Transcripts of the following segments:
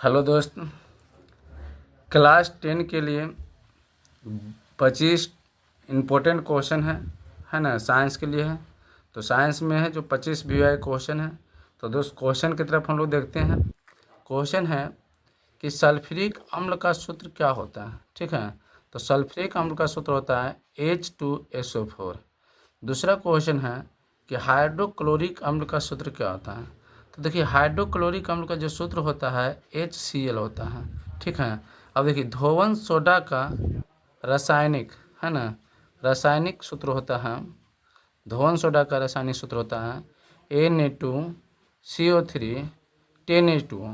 Hello दोस्त, class 10 के लिए 25 इम्पोर्टेंट क्वेश्चन है ना। साइंस के लिए है, तो साइंस में है जो 25 वीआई क्वेश्चन है। तो दोस्त क्वेश्चन की तरफ हम लोग देखते हैं। क्वेश्चन है कि सल्फ्यूरिक अम्ल का सूत्र क्या होता है। ठीक है, तो सल्फ्यूरिक अम्ल का सूत्र होता है H2SO4। दूसरा क्वेश्चन है कि हाइड्रोक्लोरिक अम्ल का सूत्र क्या होता है। तो देखिए, हाइड्रोक्लोरिक अम्ल का जो सूत्र होता है HCl होता है। ठीक है, अब देखिए धोवन सोडा का रासायनिक है ना, रासायनिक सूत्र होता है, धोवन सोडा का रासायनिक सूत्र होता है Na2CO3 10H2O।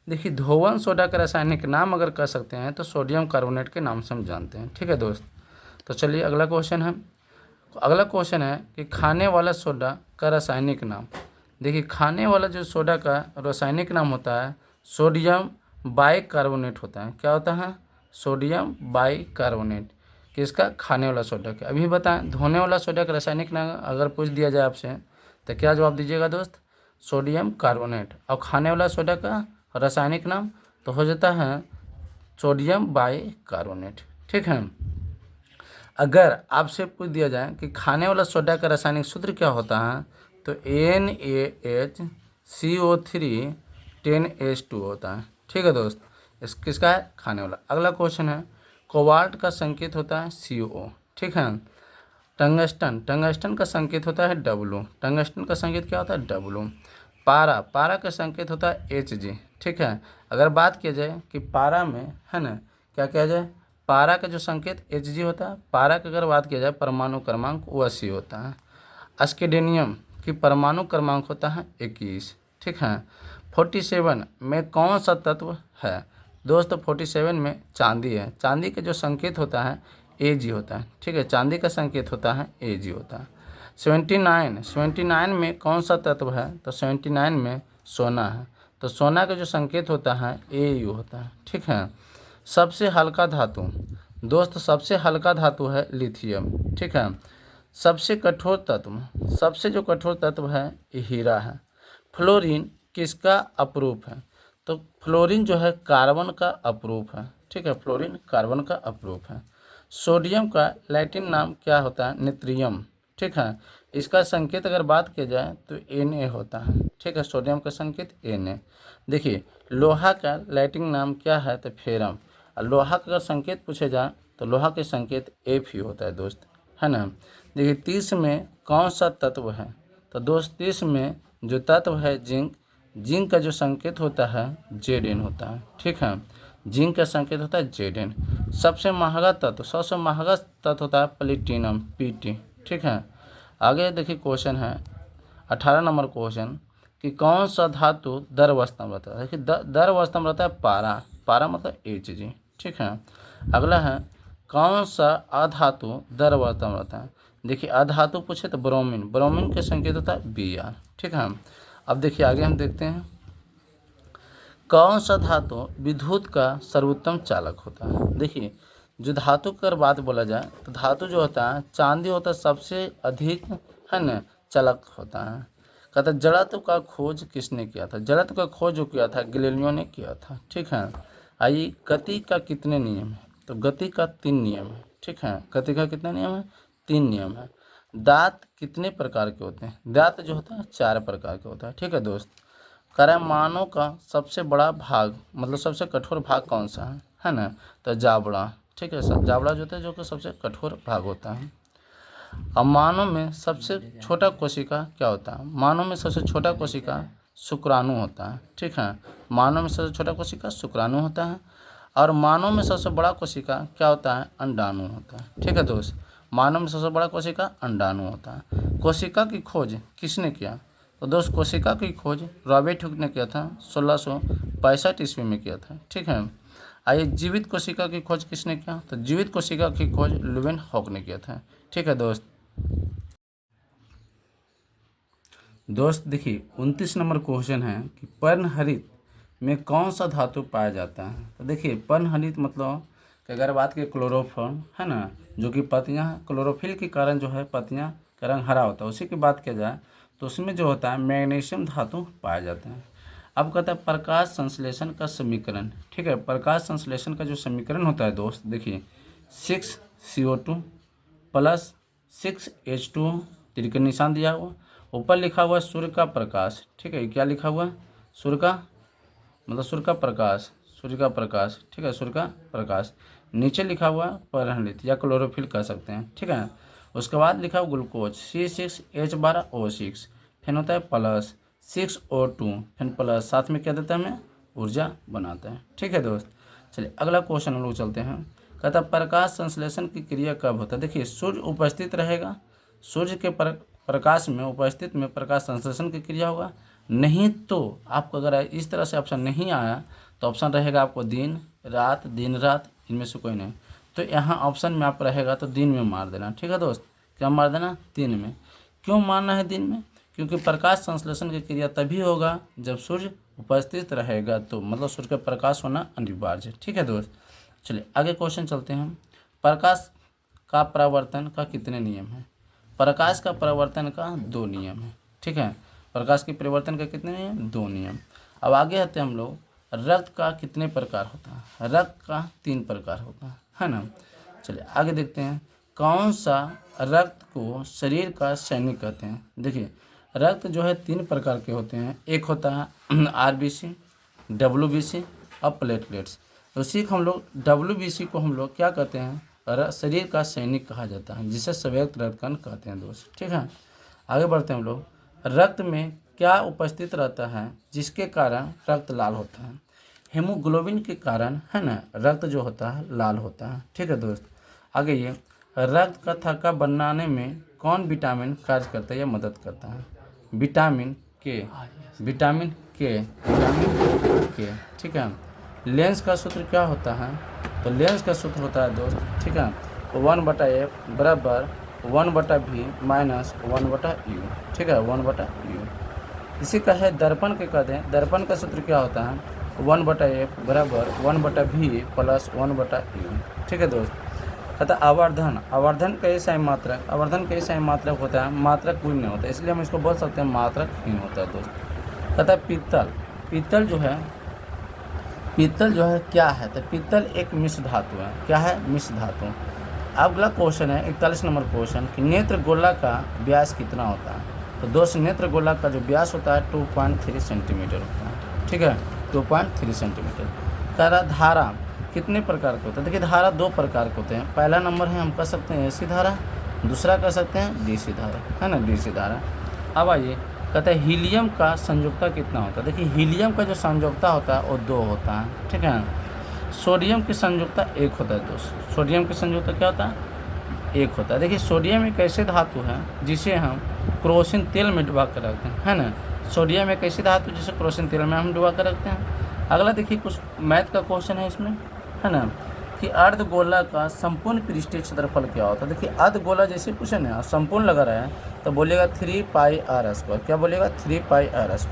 देखिए, धोवन सोडा का रासायनिक नाम अगर कह सकते हैं तो सोडियम कार्बोनेट के नाम से हम जानते हैं। ठीक है दोस्त, तो चलिए अगला क्वेश्चन है। अगला क्वेश्चन है कि खाने वाला सोडा का रासायनिक नाम। देखिए, खाने वाला जो सोडा का रासायनिक नाम होता है सोडियम बाइकार्बोनेट होता है। क्या होता है? Sodium bicarbonate. किसका? खाने वाला सोडा का। अभी बताएं, धोने वाला सोडा का रासायनिक नाम अगर पूछ दिया जाए आपसे तो क्या जवाब दीजिएगा दोस्त? Sodium carbonate. और खाने वाला सोडा का रासायनिक नाम तो हो जाता है सोडियम बाइकार्बोनेट। ठीक है, अगर आपसे पूछ दिया जाए कि खाने वाला सोडा का रासायनिक सूत्र क्या होता है तो NaHCO3 10H2 होता है। ठीक है दोस्त, इस किसका है? खाने वाला। अगला क्वेश्चन है, कोबाल्ट का संकेत होता है CO। ठीक है, टंगस्टन, टंगस्टन का संकेत होता है W। टंगस्टन का संकेत क्या होता है? W। पारा, पारा का संकेत होता है Hg। ठीक है, अगर बात किया जाए कि पारा में है ना, क्या किया जाए, पारा का जो संकेत Hg होता है, पारा की अगर बात किया जाए परमाणु क्रमांक वो 80 होता है। अस्केडेनियम की परमाणु क्रमांक होता है 21। ठीक है, 47 में कौन सा तत्व है दोस्त? 47 में चांदी है। चांदी का जो संकेत होता है Ag होता है। ठीक है, चांदी का संकेत होता है Ag होता है। 79 में कौन सा तत्व है? तो 79 में सोना है। तो सोना का जो संकेत होता है Au होता है। ठीक है, सबसे हल्का धातु दोस्त, सबसे हल्का धातु है लिथियम। ठीक है, सबसे कठोर तत्व, सबसे जो कठोर तत्व है ये हीरा है। फ्लोरीन किसका अपरूप है? तो फ्लोरीन जो है कार्बन का अपरूप है। ठीक है, फ्लोरीन कार्बन का अपरूप है। सोडियम का लैटिन नाम क्या होता है? नित्रियम। ठीक है, इसका संकेत अगर बात की जाए तो Na होता है। ठीक है, सोडियम का संकेत Na। देखिए, लोहा का लैटिन नाम क्या है? तो फेरम। और लोहा का अगर संकेत पूछे जाए तो लोहा के संकेत F ही होता है दोस्त, है ना। देखिए, 30 में कौन सा तत्व है? तो दोस्त 30 में जो तत्व है जिंक, जिंक का जो संकेत होता है Zn होता है। ठीक है, जिंक का संकेत होता है Zn। सबसे महंगा तत्व, सबसे महंगा तत्व होता है प्लेटिनम Pt। ठीक है, आगे देखिए क्वेश्चन है 18 नंबर क्वेश्चन कि कौन सा धातु द्रवावस्था में रहता है। देखिए, द्रवावस्था में रहता है पारा, पारा मतलब Hg। ठीक है, अगला है कौन सा अधातु द्रवावस्था में रहता है। देखिए, अधातु पूछे तो ब्रोमीन, ब्रोमीन के संकेत होता है Br। ठीक है, अब देखिए आगे हम देखते हैं कौन सा धातु विद्युत का सर्वोत्तम चालक होता है। देखिए, जो धातु की अगर बात बोला जाए तो धातु जो होता है चांदी होता है सबसे अधिक, है ना, चालक होता है। कहता है जड़त्व का खोज किसने किया था? जड़त्व का खोज जो किया था गैलीलियो ने किया था। ठीक है, आइए गति का कितने नियम है? तो गति का 3 नियम है। ठीक है, गति का कितने नियम है? 3 नियम है। दांत कितने प्रकार के होते हैं? दांत जो होता है 4 प्रकार के होता है। ठीक है दोस्त, करमानों का सबसे बड़ा भाग मतलब सबसे कठोर भाग कौन सा है ना? तो जावड़ा। ठीक है सर, जावड़ा जो होता है जो कि सबसे कठोर भाग होता है। अब मानव में सबसे छोटा कोशिका क्या होता है? मानव में सबसे छोटा कोशिका शुक्राणु होता है। ठीक है, मानव में सबसे छोटा कोशिका शुक्राणु होता है। और मानव में सबसे बड़ा कोशिका क्या होता है? अंडाणु होता है। ठीक है दोस्त, मानव में सबसे बड़ा कोशिका अंडाणु होता है। कोशिका की खोज किसने किया? तो दोस्त, कोशिका की खोज रॉबर्ट हुक ने किया था 1665 ईस्वी में किया था। ठीक है, आइए जीवित कोशिका की खोज किसने किया? तो जीवित कोशिका की खोज लुवेन हॉक ने किया था। ठीक है दोस्त देखिए 29 नंबर क्वेश्चन है कि पर्णहरित में कौन सा धातु पाया जाता है। तो देखिए, पर्णहरित मतलब कि अगर बात की क्लोरोफॉर्म है ना, जो कि पत्तियां क्लोरोफिल के कारण जो है पत्तियां का रंग हरा होता है, उसी की बात किया जाए तो उसमें जो होता है मैग्नीशियम धातु पाया जाता है। अब कहता है प्रकाश संश्लेषण का समीकरण। ठीक है, प्रकाश संश्लेषण का जो समीकरण होता है दोस्त, देखिए 6CO2 प्लस 6H2, तीर का निशान दिया हुआ, ऊपर लिखा हुआ सूर्य का प्रकाश। ठीक है, क्या लिखा हुआ? सूर्य का मतलब सूर्य का प्रकाश, सूर्य का प्रकाश। ठीक है, सूर्य का प्रकाश। नीचे लिखा हुआ परहणित या क्लोरोफिल कह सकते हैं। ठीक है, उसके बाद लिखा हुआ ग्लूकोज C6H12O6, फिर होता है प्लस 6O2, फिर प्लस साथ में क्या देता है हमें? ऊर्जा बनाता है। ठीक है दोस्त, चलिए अगला क्वेश्चन हम लोग चलते हैं। कहता है प्रकाश संश्लेषण की क्रिया कब होता है? देखिए सूर्य उपस्थित रहेगा, सूर्य के प्रकाश में उपस्थित में प्रकाश संश्लेषण की क्रिया होगा। नहीं तो आपको अगर इस तरह से ऑप्शन नहीं आया तो ऑप्शन रहेगा आपको दिन रात, दिन रात, इनमें से कोई नहीं। तो यहाँ ऑप्शन में आप रहेगा तो दिन में मार देना। ठीक है दोस्त, क्या मार देना? दिन में। क्यों मारना है दिन में? क्योंकि प्रकाश संश्लेषण की क्रिया तभी होगा जब सूर्य उपस्थित रहेगा, तो मतलब सूर्य का प्रकाश होना अनिवार्य है। ठीक है दोस्त, चलिए आगे क्वेश्चन चलते हैं। प्रकाश का परावर्तन का कितने नियम हैं? प्रकाश का परावर्तन का 2 नियम है। ठीक है, प्रकाश के परिवर्तन का कितने नियम? 2 नियम। अब आगे आते हैं हम लोग, रक्त का कितने प्रकार होता है? रक्त का 3 प्रकार होता है ना। चलिए आगे देखते हैं, कौन सा रक्त को शरीर का सैनिक कहते हैं? देखिए रक्त जो है 3 प्रकार के होते हैं। एक होता है RBC, WBC और प्लेटलेट्स। उसी को हम लोग WBC को हम लोग क्या कहते हैं? शरीर का सैनिक कहा जाता है, जिसे संयुक्त रक्त कण कहते हैं दोस्त। ठीक है, आगे बढ़ते हैं हम लोग। रक्त में क्या उपस्थित रहता है जिसके कारण रक्त लाल होता है? हेमोग्लोबिन के कारण, है ना, रक्त जो होता है लाल होता है। ठीक है दोस्त, आगे ये रक्त का थक्का बनाने में कौन विटामिन कार्य करता है या मदद करता है? विटामिन के, विटामिन के, विटामिन के। ठीक है, लेंस का सूत्र क्या होता है? तो लेंस का सूत्र होता है दोस्त, ठीक है, 1/F बराबर 1/V माइनस 1/U। ठीक है, 1/U। इसी का है दर्पण के कहते हैं। दर्पण का सूत्र क्या होता है? 1/F बराबर 1/V प्लस 1/U। ठीक है दोस्त, कहता आवर्धन, आवर्धन कई सही मात्रक, आवर्धन कई सही मात्रक होता है, मात्रक कोई नहीं होता, इसलिए हम इसको बोल सकते हैं मात्रकहीन होता है दोस्त। कहता पीतल, पीतल जो है, पीतल जो है क्या है? तो पीतल एक मिश्र धातु है। क्या है? मिश्र धातु। अगला क्वेश्चन है 41 नंबर क्वेश्चन कि नेत्र गोला का व्यास कितना होता है? तो दोस्त नेत्र गोला का जो व्यास होता है 2.3 सेंटीमीटर होता है। ठीक है, 2.3 सेंटीमीटर। कह रहा धारा कितने प्रकार के होते हैं? देखिए धारा 2 प्रकार के होते हैं। पहला नंबर है हम कह सकते हैं AC धारा, दूसरा कह सकते हैं DC धारा, है ना, DC धारा। अब आइए, कहते हैं हीलियम का संयोजकता कितना होता है? देखिए हीलियम का जो संयोजकता होता है वो 2 होता है। ठीक है, सोडियम की संयोजकता 1 होता है दोस्त। सोडियम की संयोजकता क्या होता है? 1 होता है। देखिए सोडियम एक ऐसे धातु है जिसे हम क्रोसिन तेल में डुबा कर रखते हैं, है ना। सोडियम एक ऐसी धातु जिसे क्रोसिन तेल में हम डुबा कर रखते हैं। अगला देखिए कुछ मैथ का क्वेश्चन है इसमें, है ना, कि अर्धगोला का संपूर्ण पृष्ठीय क्षेत्रफल क्या होता है? देखिए अर्धगोला जैसे पूछे ना, संपूर्ण लगा रहा है तो बोलेगा 3πr²। क्या बोलेगा? 3πr²।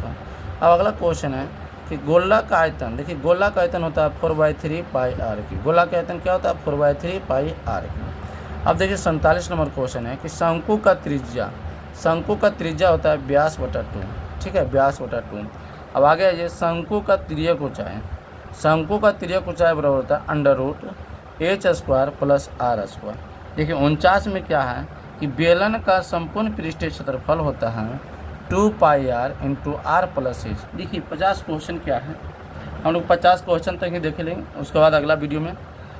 अब अगला क्वेश्चन है कि गोला का आयतन, देखिए गोला का आयतन होता है 4/3πr3। गोला का आयतन क्या होता है? 4/3πr3। अब देखिए 47 नंबर क्वेश्चन है कि शंकु का त्रिज्या, शंकु का त्रिज्या होता है व्यास बटा 2। ठीक है, व्यास बटा 2। अब आगे आइए, शंकु का तिर्यक ऊंचाई, शंकु का तिर्यक ऊंचाई बराबर होता है √h² प्लस r²। देखिए 49 में क्या है कि बेलन का संपूर्ण पृष्ठीय क्षेत्रफल होता है 2πr × r+h। देखिए 50 क्वेश्चन क्या है, हम लोग 50 क्वेश्चन तक ही देख लेंगे, उसके बाद अगला वीडियो में।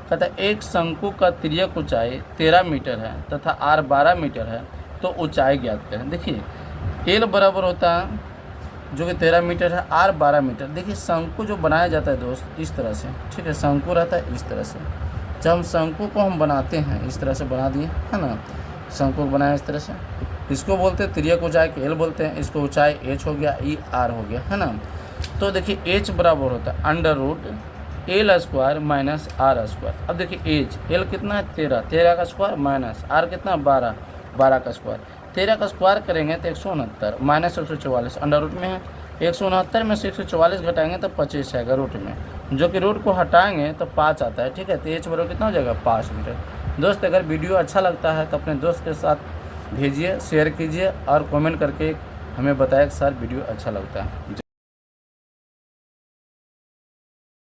कहता है एक शंकु का तिर्यक ऊंचाई 13 मीटर है तथा r 12 मीटर है, तो ऊंचाई ज्ञात करें। देखिए l बराबर होता है जो कि 13 मीटर है, r 12 मीटर। देखिए शंकु जो बनाया जाता है दोस्त इस तरह से, ठीक है, शंकु रहता है इस तरह से। जब हम शंकु को हम बनाते हैं इस तरह से बना दिए, है ना, शंकु को बनाया इस तरह से, इसको बोलते हैं तिर्यक ऊंचाई के l बोलते हैं, इसको ऊंचाई h हो गया, ई r हो गया, है ना। तो देखिए h बराबर होता है √l² माइनस r²। अब देखिए l कितना है 13 का स्क्वायर माइनस r कितना 12 का स्क्वायर। 13 का स्क्वायर करेंगे तो 169 माइनस 144 अंडर रूट में है। 169 में से 144 घटाएंगे तो 25 आएगा रूट में, जो कि रूट को हटाएंगे तो 5 आता है। ठीक है, तो h बराबर कितना हो जाएगा 5 मीटर। दोस्त अगर वीडियो अच्छा लगता है तो अपने दोस्त के साथ भेजिए, शेयर कीजिए और कमेंट करके हमें बताएं कि सर वीडियो अच्छा लगता है।